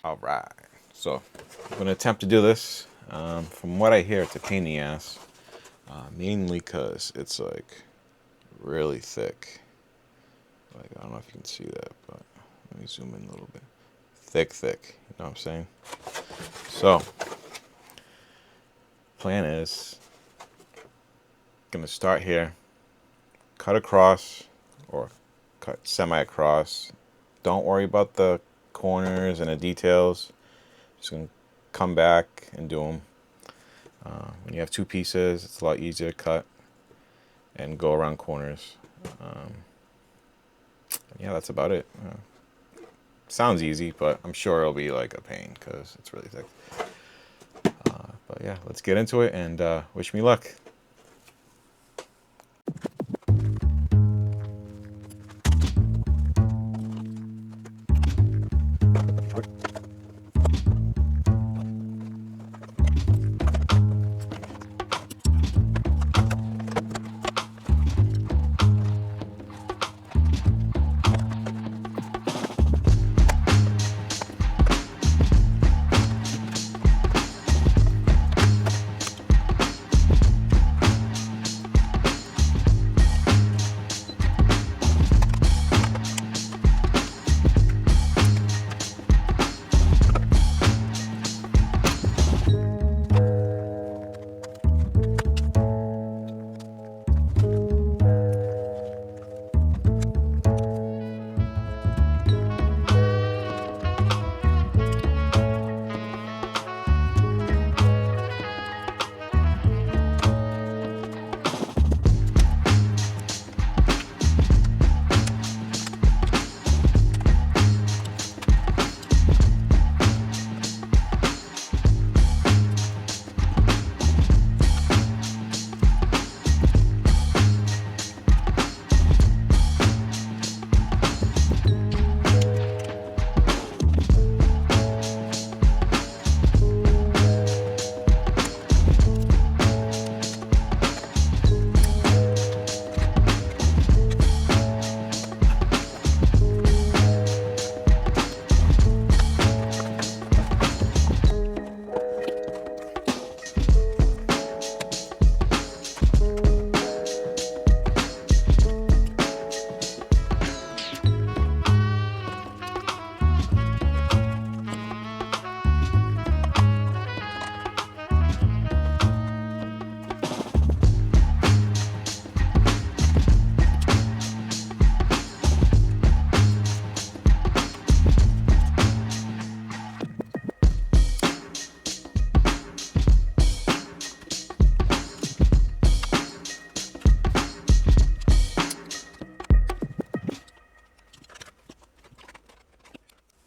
All right, so I'm gonna attempt to do this. From what I hear, it's a pain in the ass, mainly because it's like really thick. Like, I don't know if you can see that, but let me zoom in a little bit. Thick, you know what I'm saying? So, plan is gonna start here, cut across, or cut semi-across. Don't worry about the corners and the details. Just gonna come back and do them. When you have two pieces, it's a lot easier to cut and go around corners. Yeah, that's about it. Sounds easy, but I'm sure it'll be like a pain because it's really thick. But yeah, let's get into it and wish me luck.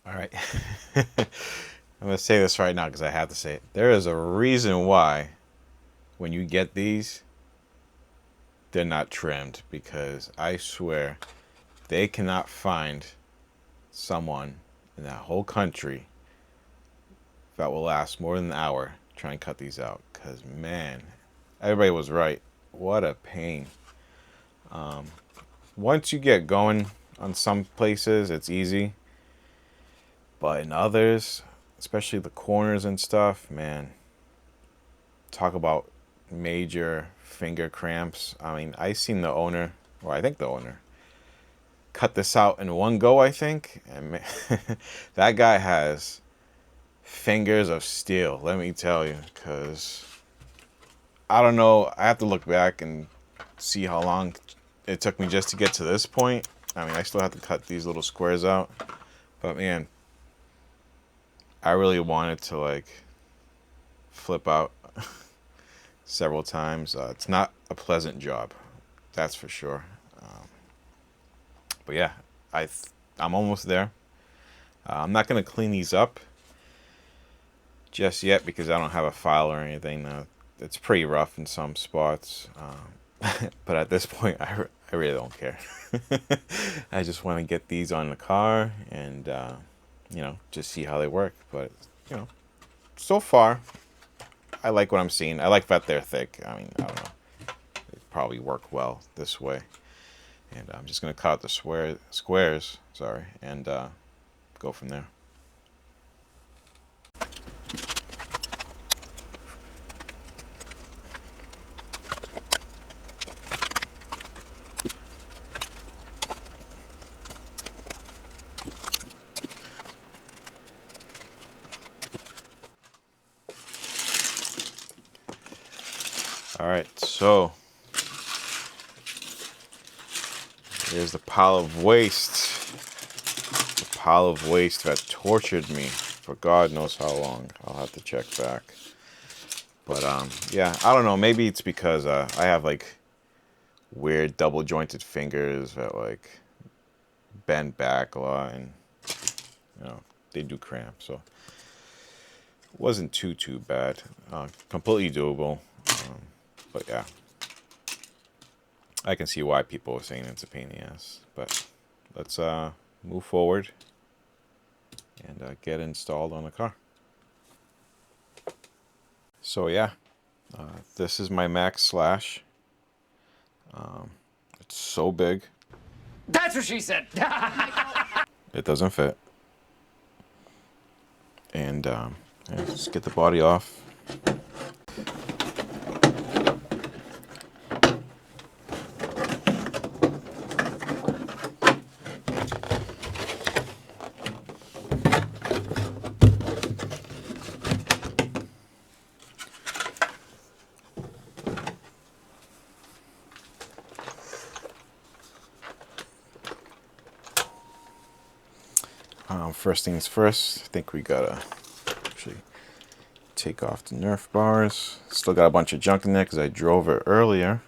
All right. I'm going to say this right now because I have to say it. There is a reason why when you get these, they're not trimmed, because I swear they cannot find someone in that whole country that will last more than an hour trying to cut these out. Because, man, everybody was right. What a pain. Once you get going on some places, it's easy. But in others, especially the corners and stuff, man, talk about major finger cramps. I mean, I seen the owner, or I think the owner, cut this out in one go, I think. And man, that guy has fingers of steel, let me tell you, because I don't know. I have to look back and see how long it took me just to get to this point. I mean, I still have to cut these little squares out. But man, I really wanted to like flip out several times. It's not a pleasant job, that's for sure. But yeah, I'm almost there. I'm not gonna clean these up just yet because I don't have a file or anything. It's pretty rough in some spots, but at this point, I really don't care. I just want to get these on the car and just see how they work. But so far, I like what I'm seeing. I like that they're thick. I mean, I don't know. They probably work well this way. And I'm just gonna cut out the squares, sorry, and go from there. So here's the pile of waste. The pile of waste that tortured me for God knows how long. I'll have to check back. But yeah, I don't know. Maybe it's because I have like weird double jointed fingers that like bend back a lot, and you know they do cramp. So it wasn't too bad. Completely doable. But yeah, I can see why people are saying it's a pain in the ass. But let's move forward and get installed on the car. So yeah, this is my Maxx Slash. It's so big. That's what she said. It doesn't fit. And yeah, just get the body off. First things first, I think we gotta actually take off the nerf bars. Still got a bunch of junk in there because I drove it earlier.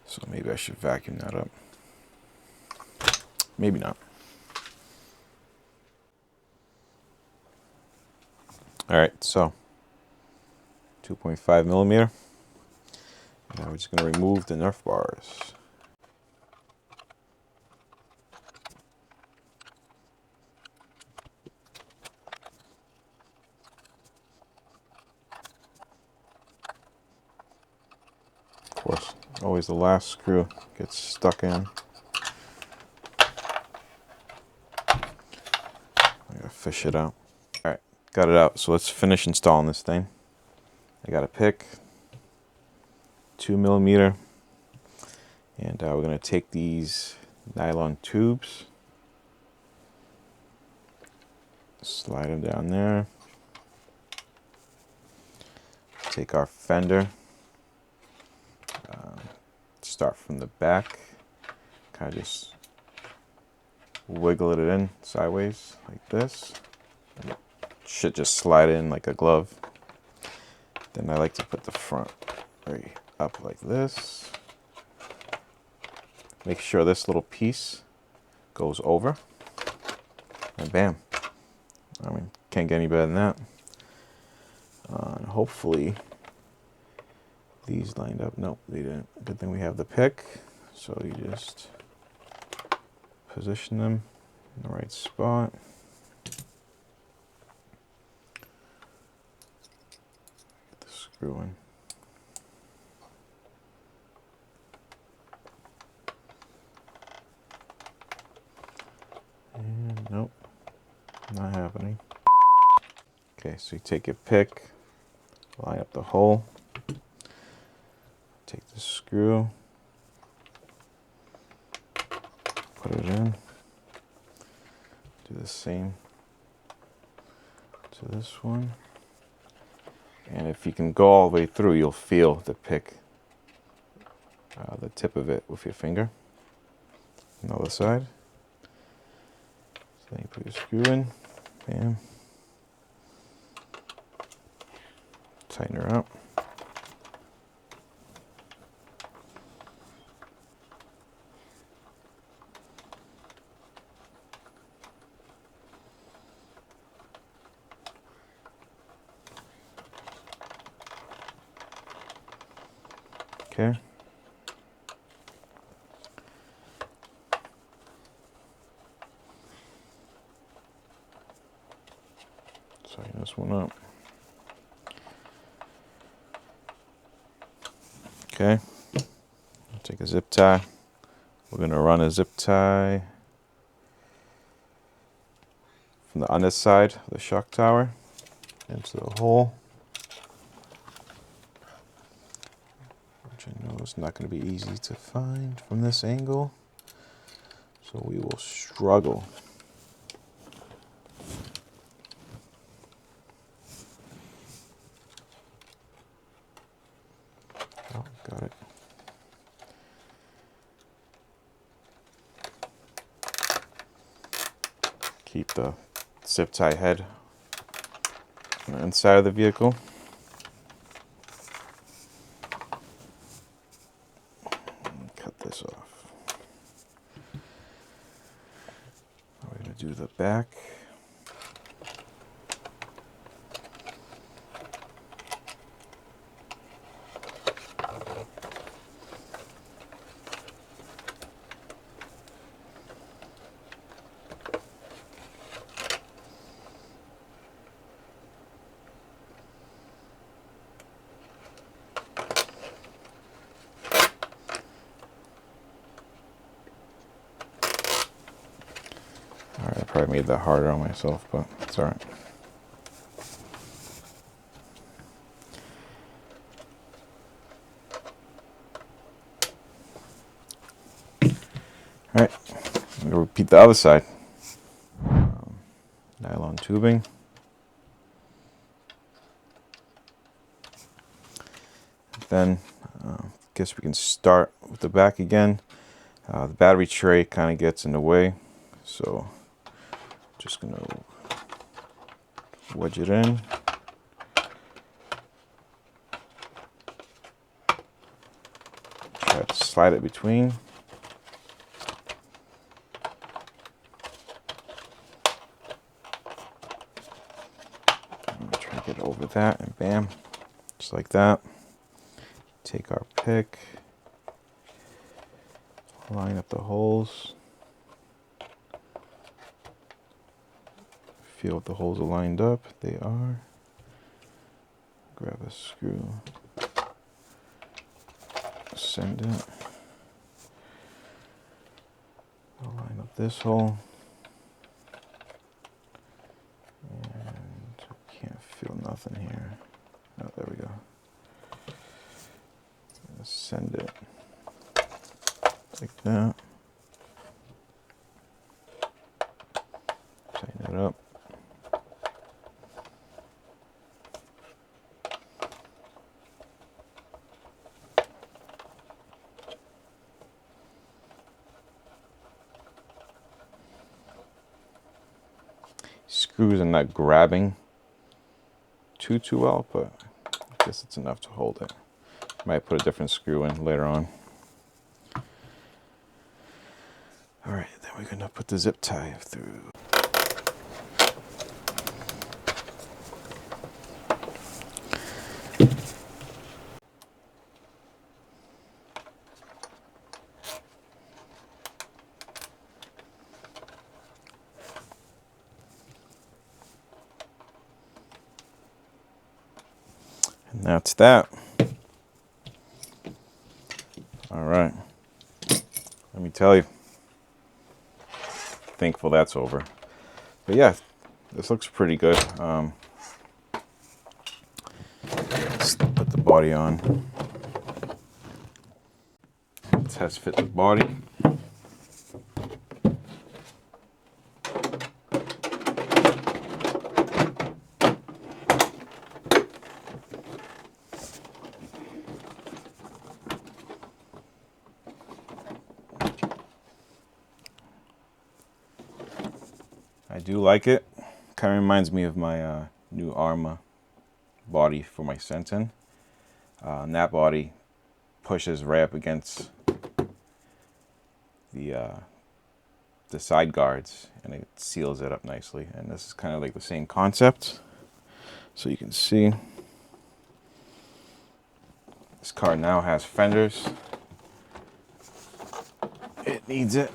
So maybe I should vacuum that up. Maybe not. Alright, so 2.5 millimeter. Now we're just gonna remove the nerf bars. Of course, always the last screw gets stuck in. I gotta fish it out. Alright, got it out. So let's finish installing this thing. I got a pick, 2 millimeter, and we're gonna take these nylon tubes, slide them down there, take our fender, start from the back, kind of just wiggle it in sideways like this. And it should just slide in like a glove. Then I like to put the front right up like this. Make sure this little piece goes over, and bam. I mean, can't get any better than that. And hopefully these lined up. Nope, they didn't. Good thing we have the pick. So you just position them in the right spot. Get the screw in. And nope, not happening. Okay, so you take your pick, line up the hole, take the screw, put it in, do the same to this one, and if you can go all the way through, you'll feel the pick, the tip of it with your finger. On the other side. So then you put your screw in, bam, tighten her up. Okay. Tighten this one up. Okay. I'll take a zip tie. We're going to run a zip tie from the underside of the shock tower into the hole, which I know is not going to be easy to find from this angle, so we will struggle. Oh, keep the zip tie head on the inside of the vehicle. Cut this off. We're going to do the back. Alright, I probably made that harder on myself, but it's alright. Alright, I'm going to repeat the other side. Nylon tubing. Then, guess we can start with the back again. The battery tray kind of gets in the way, so just going to wedge it in. Try to slide it between. Try to get over that, and bam, just like that. Take our pick, line up the holes, feel if the holes are lined up. They are. Grab a screw, send it. I'll line up this hole, and I can't feel nothing here. Oh, there we go. Send it like that. Tighten it up. Screws are not grabbing too well, but I guess it's enough to hold it. Might put a different screw in later on. Alright, then we're going to put the zip tie through. And that's that. All right, let me tell you, thankful that's over. But yeah, this looks pretty good. Let's put the body on. Test fit the body. I do like it. Kind of reminds me of my new Arrma body for my Sentin. And that body pushes right up against the side guards, and it seals it up nicely. And this is kind of like the same concept. So you can see this car now has fenders. It needs it.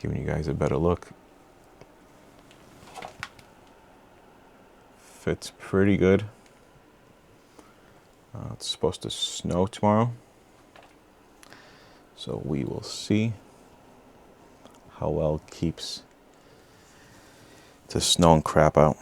Giving you guys a better look. Fits pretty good. It's supposed to snow tomorrow, so we will see how well it keeps the snow and crap out.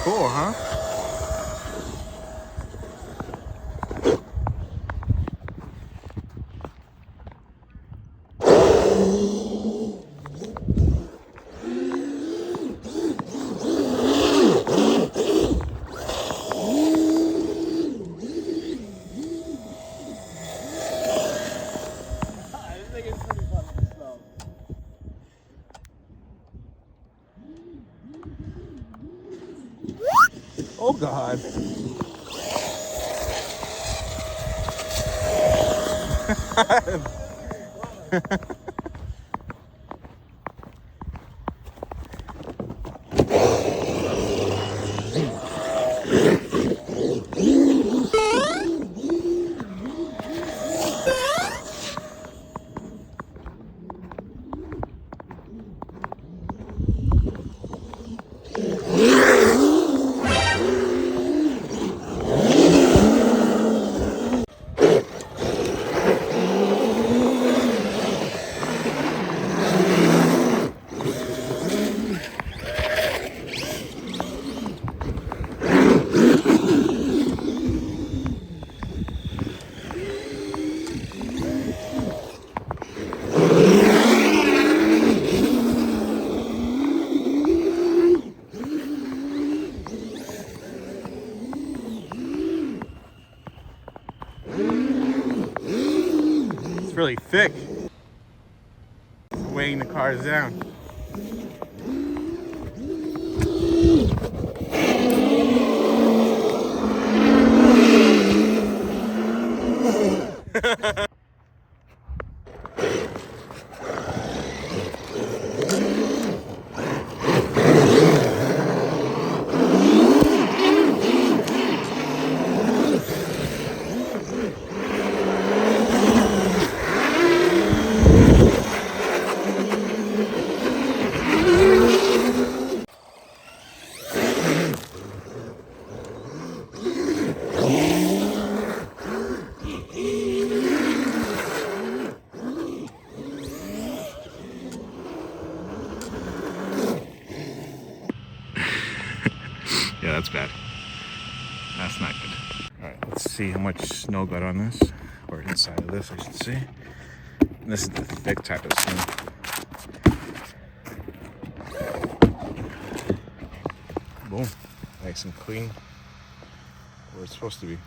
Cool, huh? Oh God. It's really thick. Weighing the cars down. Yeah, that's bad. That's not good. All right, let's see how much snow got on this, or inside of this, I should say. And this is the thick type of snow. Boom, nice and clean, where it's supposed to be.